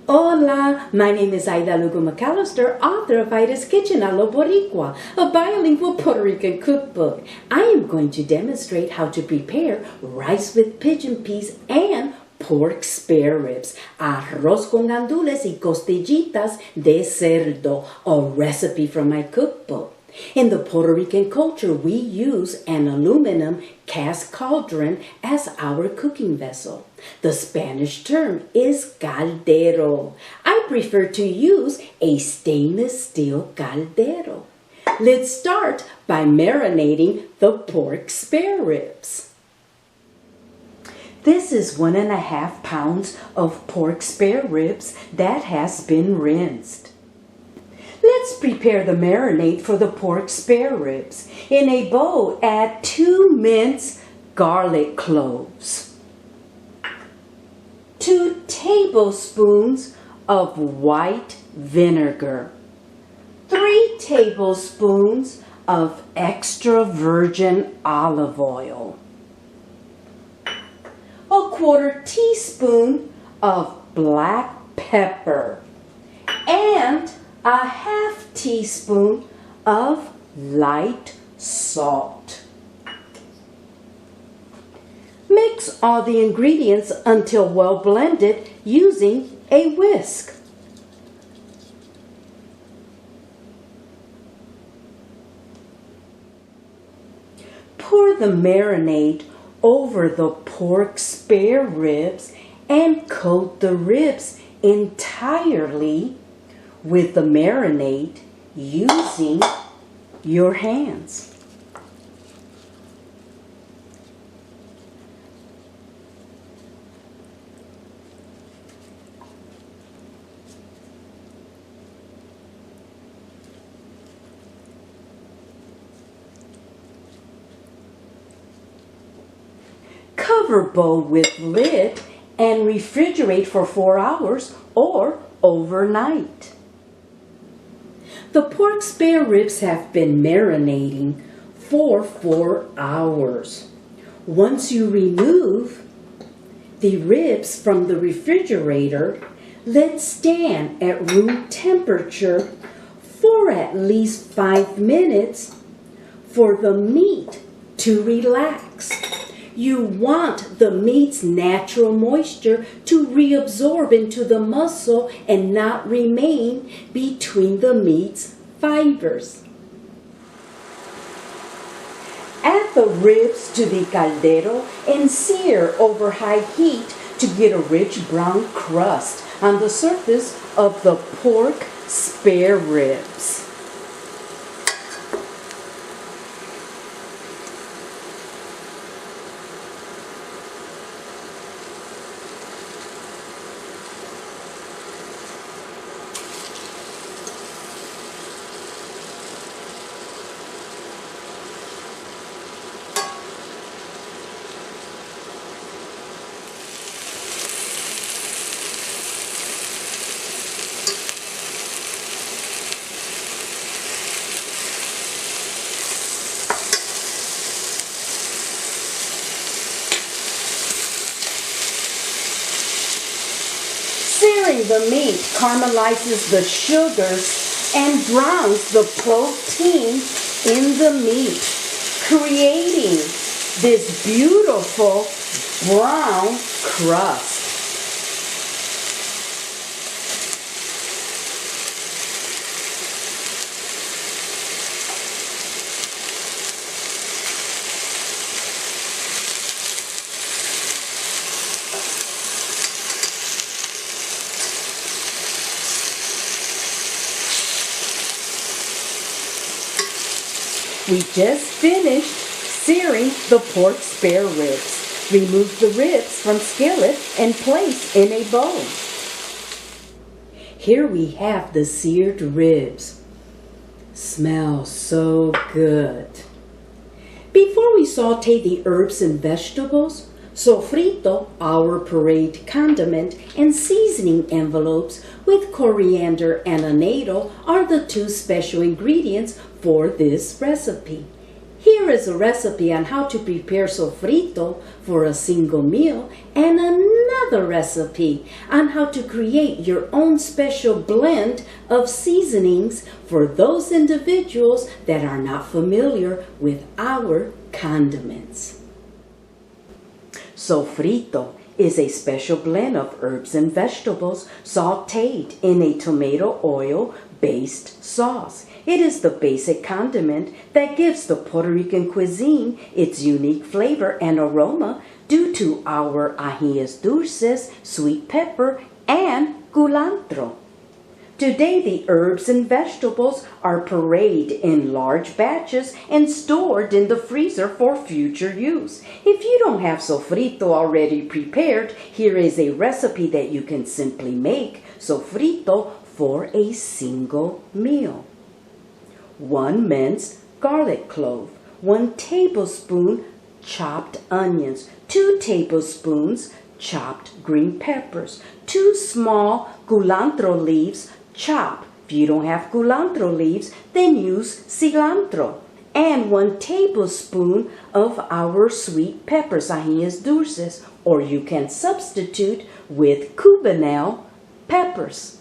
Hola, my name is Aida Lugo McAllister, author of Aida's Kitchen a lo Boricua, a bilingual Puerto Rican cookbook. I am going to demonstrate how to prepare rice with pigeon peas and pork spare ribs, arroz con gandules y costillitas de cerdo, a recipe from my cookbook. In the Puerto Rican culture, we use an aluminum cast cauldron as our cooking vessel. The Spanish term is caldero. I prefer to use a stainless steel caldero. Let's start by marinating the pork spare ribs. This is 1.5 pounds of pork spare ribs that has been rinsed. Let's prepare the marinade for the pork spare ribs. In a bowl, add 2 minced garlic cloves, 2 tablespoons of white vinegar, 3 tablespoons of extra virgin olive oil, 1/4 teaspoon of black pepper, and 1/2 teaspoon of light salt. Mix all the ingredients until well blended using a whisk. Pour the marinade over the pork spare ribs and coat the ribs entirely with the marinade using your hands. Cover bowl with lid and refrigerate for 4 hours or overnight. The pork spare ribs have been marinating for 4 hours. Once you remove the ribs from the refrigerator, let stand at room temperature for at least 5 minutes for the meat to relax. You want the meat's natural moisture to reabsorb into the muscle and not remain between the meat's fibers. Add the ribs to the caldero and sear over high heat to get a rich brown crust on the surface of the pork spare ribs. Searing the meat caramelizes the sugars and browns the protein in the meat, creating this beautiful brown crust. We just finished searing the pork spare ribs. Remove the ribs from skillet and place in a bowl. Here we have the seared ribs. Smells so good. Before we saute the herbs and vegetables, Sofrito, our parade condiment, and seasoning envelopes with coriander and annatto are the 2 special ingredients for this recipe. Here is a recipe on how to prepare sofrito for a single meal and another another recipe on how to create your own special blend of seasonings for those individuals that are not familiar with our condiments. Sofrito is a special blend of herbs and vegetables sautéed in a tomato oil-based sauce. It is the basic condiment that gives the Puerto Rican cuisine its unique flavor and aroma due to our ajíes dulces, sweet pepper, and culantro. Today, the herbs and vegetables are pureed in large batches and stored in the freezer for future use. If you don't have sofrito already prepared, here is a recipe that you can simply make sofrito for a single meal. 1 minced garlic clove, 1 tablespoon chopped onions, 2 tablespoons chopped green peppers, 2 small culantro leaves chopped. If you don't have culantro leaves, then use cilantro. And 1 tablespoon of our sweet peppers, ajíes dulces, or you can substitute with cubanelle peppers.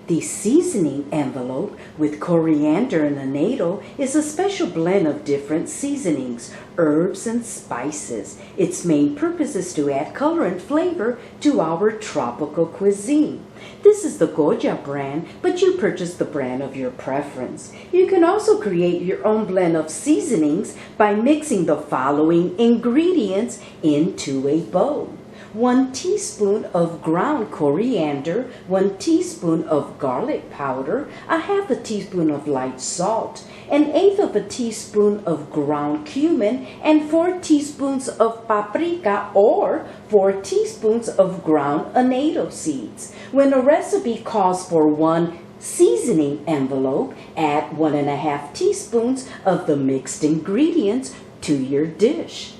The seasoning envelope with coriander and annatto is a special blend of different seasonings, herbs, and spices. Its main purpose is to add color and flavor to our tropical cuisine. This is the Goya brand, but you purchase the brand of your preference. You can also create your own blend of seasonings by mixing the following ingredients into a bowl. 1 teaspoon of ground coriander, 1 teaspoon of garlic powder, 1/2 teaspoon of light salt, 1/8 teaspoon of ground cumin, and 4 teaspoons of paprika or 4 teaspoons of ground annatto seeds. When a recipe calls for 1 seasoning envelope, add 1.5 teaspoons of the mixed ingredients to your dish.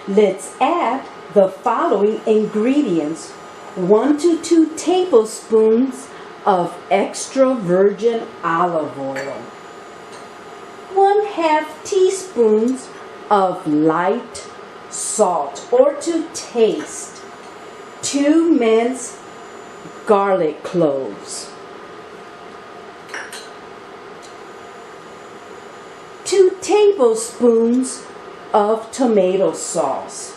Let's add the following ingredients: 1 to 2 tablespoons of extra virgin olive oil, 1/2 teaspoons of light salt or to taste, 2 minced garlic cloves, 2 tablespoons of tomato sauce,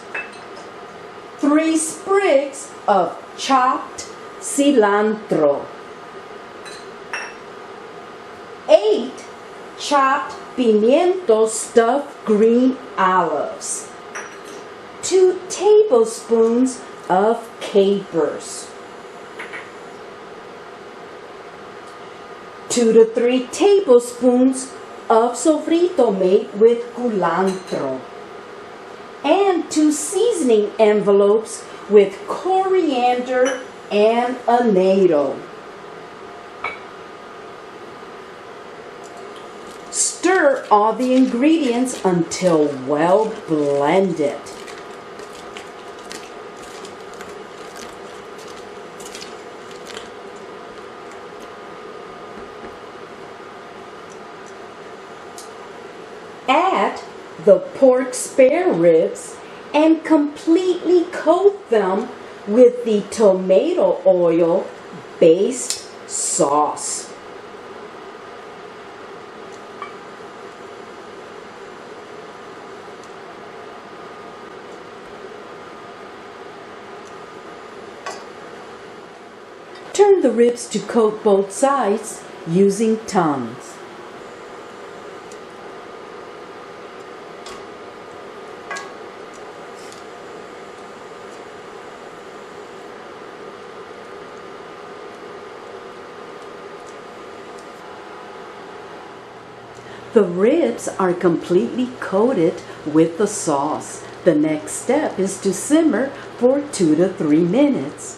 3 sprigs of chopped cilantro, 8 chopped pimiento stuffed green olives, 2 tablespoons of capers, 2 to 3 tablespoons of sofrito made with culantro, and 2 seasoning envelopes with coriander and annatto. Stir all the ingredients until well blended. Add the pork spare ribs and completely coat them with the tomato oil based sauce. Turn the ribs to coat both sides using tongs. The ribs are completely coated with the sauce. The next step is to simmer for 2 to 3 minutes.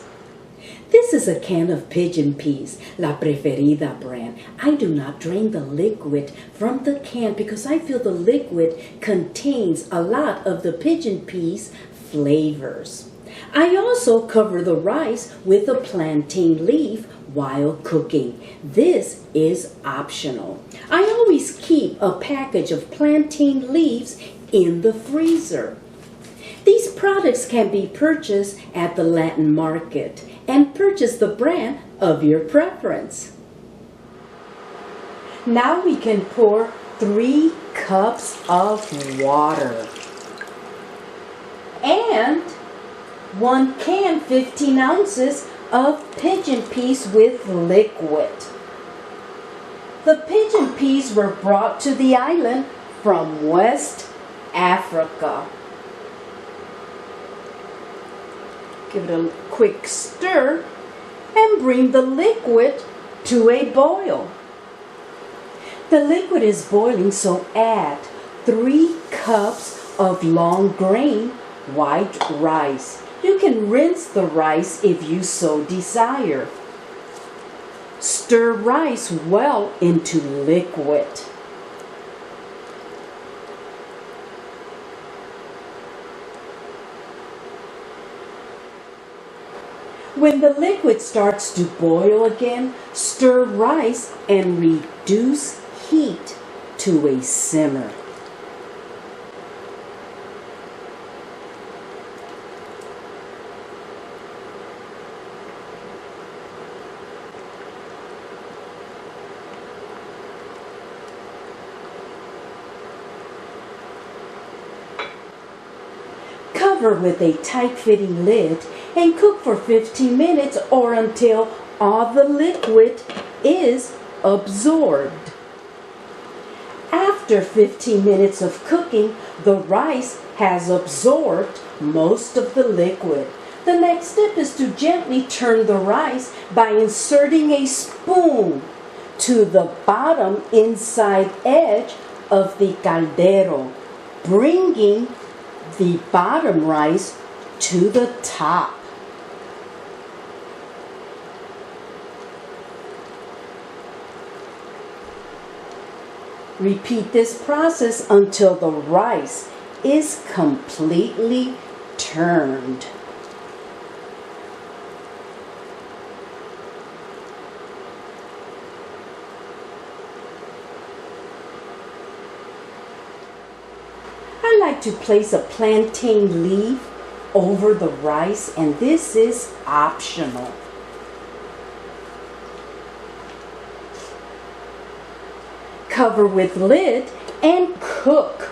This is a can of pigeon peas, La Preferida brand. I do not drain the liquid from the can because I feel the liquid contains a lot of the pigeon peas flavors. I also cover the rice with a plantain leaf while cooking. This is optional. I always keep a package of plantain leaves in the freezer. These products can be purchased at the Latin market and purchase the brand of your preference. Now we can pour 3 cups of water and 1 can 15 ounces of pigeon peas with liquid. The pigeon peas were brought to the island from West Africa. Give it a quick stir and bring the liquid to a boil. The liquid is boiling, so add 3 cups of long grain white rice. You can rinse the rice if you so desire. Stir rice well into liquid. When the liquid starts to boil again, stir rice and reduce heat to a simmer. Cover with a tight-fitting lid and cook for 15 minutes or until all the liquid is absorbed. After 15 minutes of cooking, the rice has absorbed most of the liquid. The next step is to gently turn the rice by inserting a spoon to the bottom inside edge of the caldero, bringing the bottom rice to the top. Repeat this process until the rice is completely turned. I like to place a plantain leaf over the rice, and this is optional. Cover with lid and cook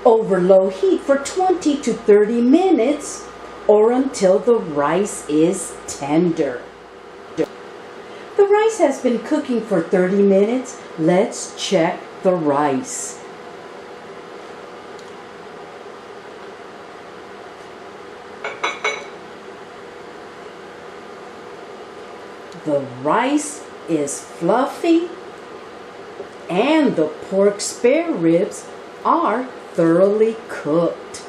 over low heat for 20 to 30 minutes or until the rice is tender. The rice has been cooking for 30 minutes. Let's check the rice. The rice is fluffy and the pork spare ribs are thoroughly cooked.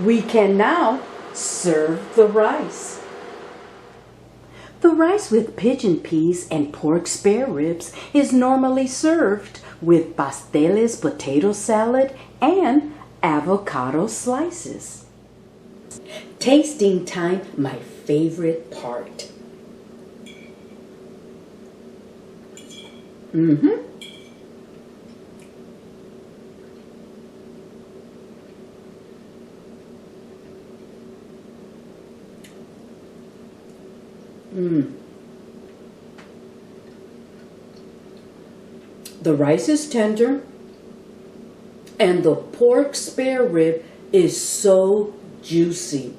We can now serve the rice. The rice with pigeon peas and pork spare ribs is normally served with pasteles potato salad and avocado slices. Tasting time, my favorite part. The rice is tender and the pork spare rib is so juicy.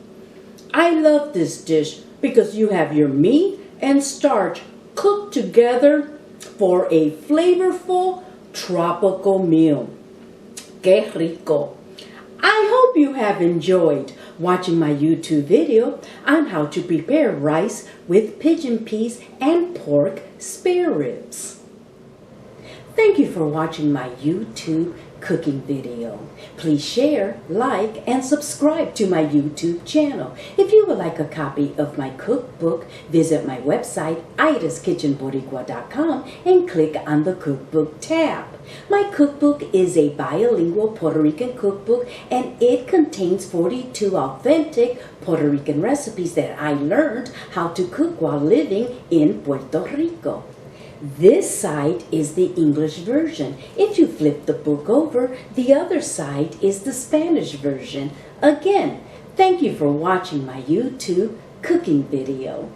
I love this dish because you have your meat and starch cooked together for a flavorful tropical meal. Que rico! I hope you have enjoyed watching my YouTube video on how to prepare rice with pigeon peas and pork spare ribs. Thank you for watching my YouTube cooking video. Please share, like, and subscribe to my YouTube channel. If you would like a copy of my cookbook, visit my website, aidaskitchenboricua.com, and click on the cookbook tab. My cookbook is a bilingual Puerto Rican cookbook, and it contains 42 authentic Puerto Rican recipes that I learned how to cook while living in Puerto Rico. This side is the English version. If you flip the book over, the other side is the Spanish version. Again, thank you for watching my YouTube cooking video.